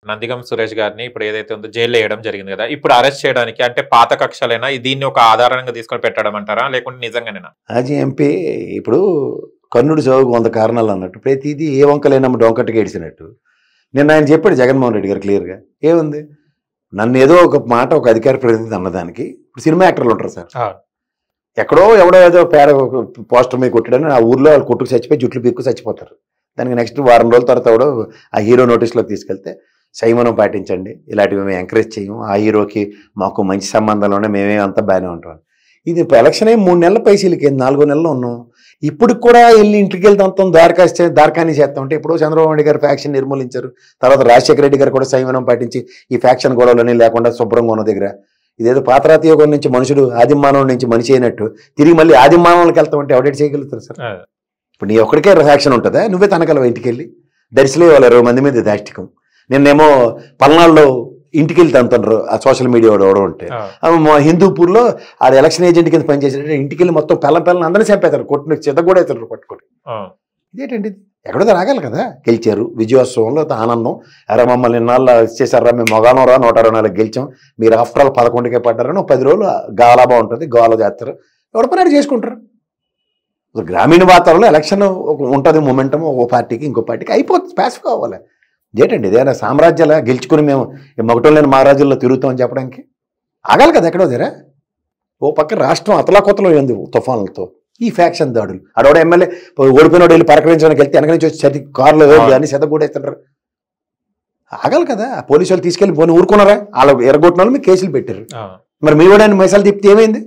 నందిగం సురేష్ గారిని ఇప్పుడు ఏదైతే ఉందో జైల్లో వేయడం జరిగింది కదా, ఇప్పుడు అరెస్ట్ చేయడానికి అంటే పాత కక్షలైనా దీన్ని ఒక ఆధారంగా తీసుకొని పెట్టడం అంటారా, లేకుంటే నిజంగానేనా? మాజీ ఎంపీ ఇప్పుడు కర్ణుడు చదువుకు 100 కారణాలు అన్నట్టు ప్రతిదీ ఏ వంకలేనమ్మ డొంకట్టుగా ఏడిసినట్టు నిన్న ఆయన చెప్పాడు జగన్మోహన్ రెడ్డి గారు క్లియర్గా. ఏముంది, నన్ను ఏదో ఒక మాట ఒక అధికార ప్రతినిధి అన్నదానికి ఇప్పుడు సినిమా యాక్టర్లు ఉంటారు సార్, ఎక్కడో ఎవడో ఏదో పేడ పోస్టర్ మీద కొట్టాడని ఆ ఊర్లో వాళ్ళు కొట్టుకు చచ్చిపోయి జుట్లు పీక్కు చచ్చిపోతారు. దానికి నెక్స్ట్ వారం రోజుల తర్వాత కూడా ఆ హీరో నోటీస్లోకి తీసుకెళ్తే సంయమనం పాటించండి, ఇలాంటివి మేము ఎంకరేజ్ చేయము, ఆ హీరోకి మాకు మంచి సంబంధాలు ఉన్నాయి, మేమే అంతా బాగానే ఉంటాం. ఇది ఇప్పుడు ఎలక్షన్ అయ్యి 3 నెలల పైసలకి 4 నెలలు ఉన్నాం, ఇప్పుడు కూడా వెళ్ళి ఇంటికి వెళ్తాం దార్కాని చేస్తాం. అంటే ఇప్పుడు చంద్రబాబు నాయుడు గారు ఫ్యాక్షన్ నిర్మూలించారు, తర్వాత రాజశేఖర రెడ్డి గారు కూడా సంయమనం పాటించి ఈ ఫ్యాక్షన్ గొడవలని లేకుండా శుభ్రంగా ఉన్న దగ్గర ఇదేదో పాతరాతి యుగం నుంచి మనుషుడు ఆదిమానవుడి నుంచి మనిషి అయినట్టు తిరిగి మళ్ళీ ఆదిమానవులకి వెళ్తామంటే ఎవడేట్ చేయగలుగుతారు సార్? ఇప్పుడు నీ ఒక్కడికే ఫ్యాక్షన్ ఉంటుందా? నువ్వే తనకలవా ఇంటికి వెళ్ళి దర్శలే వాళ్ళు 20 మంది మీద దాష్టికం. నిన్నేమో పల్నాడులో ఇంటికి వెళ్తే అంటున్నారు ఆ సోషల్ మీడియా ఎవడో ఉంటే, హిందూపూర్లో ఆ ఎలక్షన్ ఏజెంట్ కింద పనిచేసేటంటే ఇంటికి వెళ్ళి మొత్తం పిల్లల్ని అందరినీ చంపేస్తారు, కొట్టిన చెత్త కూడా అవుతారు పట్టుకొని. ఇదేంటండి, ఎక్కడో రాగాలి కదా. గెలిచారు, విజయోత్సవంలో ఆనందం, అరే మమ్మల్ని ఇన్నాళ్ళు ఇచ్చేసారా, మేము మొగానం రా 124 గెలిచాం, మీరు ఆఫ్టర్ ఆల్ 11కే పడ్డారని 10 రోజులు గాలాబా ఉంటుంది, గోల చేస్తారు, ఎవడ పని చేసుకుంటారు. గ్రామీణ వాతావరణంలో ఎలక్షన్ ఉంటుంది, మొమెంటం ఒక పార్టీకి ఇంకో పార్టీకి అయిపోతుంది, ప్యాసివ్ అవ్వాలి. ఇదేంటండి, ఇదేనా సామ్రాజ్యాల గెలుచుకుని మేము మగటం లేని మహారాజుల్లో తిరుగుతామని చెప్పడానికి ఆగాలి కదా. ఎక్కడో దగ్గర ఓ పక్క రాష్ట్రం అతలాకొతలో ఉంది తుఫాన్లతో, ఈ ఫ్యాక్షన్ దాడులు. అడవాడు ఎమ్మెల్యే ఓడిపోయినోడు వెళ్ళి పలకరించడానికి వెళ్తే వెనక నుంచి వచ్చి కారులో కానీ సెత కూడా వేస్తుంటారు. ఆగాలి కదా. పోలీసు వాళ్ళు తీసుకెళ్ళి పోనీ ఊరుకున్నారా, వాళ్ళు ఎరగొట్టిన వాళ్ళు మీకు కేసులు పెట్టారు, మరి మీ కూడా మైసాలు తిప్పితే ఏమైంది?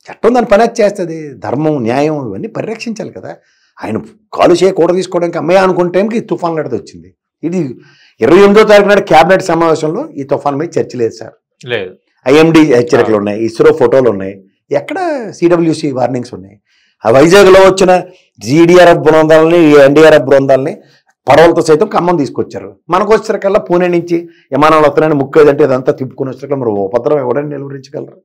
చట్టం దాని పని చేస్తుంది, ధర్మం న్యాయం ఇవన్నీ పరిరక్షించాలి కదా. ఆయన కాలు కూడ తీసుకోవడానికి అమ్మాయి అనుకున్న టైంకి తుఫాన్ నడత వచ్చింది. ఇది 28వ తారీఖు నాడు క్యాబినెట్ సమావేశంలో ఈ తుఫాన్ మీద చర్చ లేదు సార్. లేదు, ఐఎండి హెచ్చరికలు ఉన్నాయి, ఇస్రో ఫోటోలు ఉన్నాయి, ఎక్కడ సిడబ్ల్యూసి వార్నింగ్స్ ఉన్నాయి. ఆ వైజాగ్లో వచ్చిన జీడీఆర్ఎఫ్ బృందాలని ఎన్డీఆర్ఎఫ్ బృందాలని పడవలతో సైతం ఖమ్మం తీసుకొచ్చారు. మనకు వచ్చేసరికల్లా పూణే నుంచి విమానాలు వస్తున్నాయని ముక్కేదంటే ఇదంతా తిప్పుకొని వచ్చేసరికల్లా మరి ఉపద్రవం ఎవడని నిలువరించగలరు?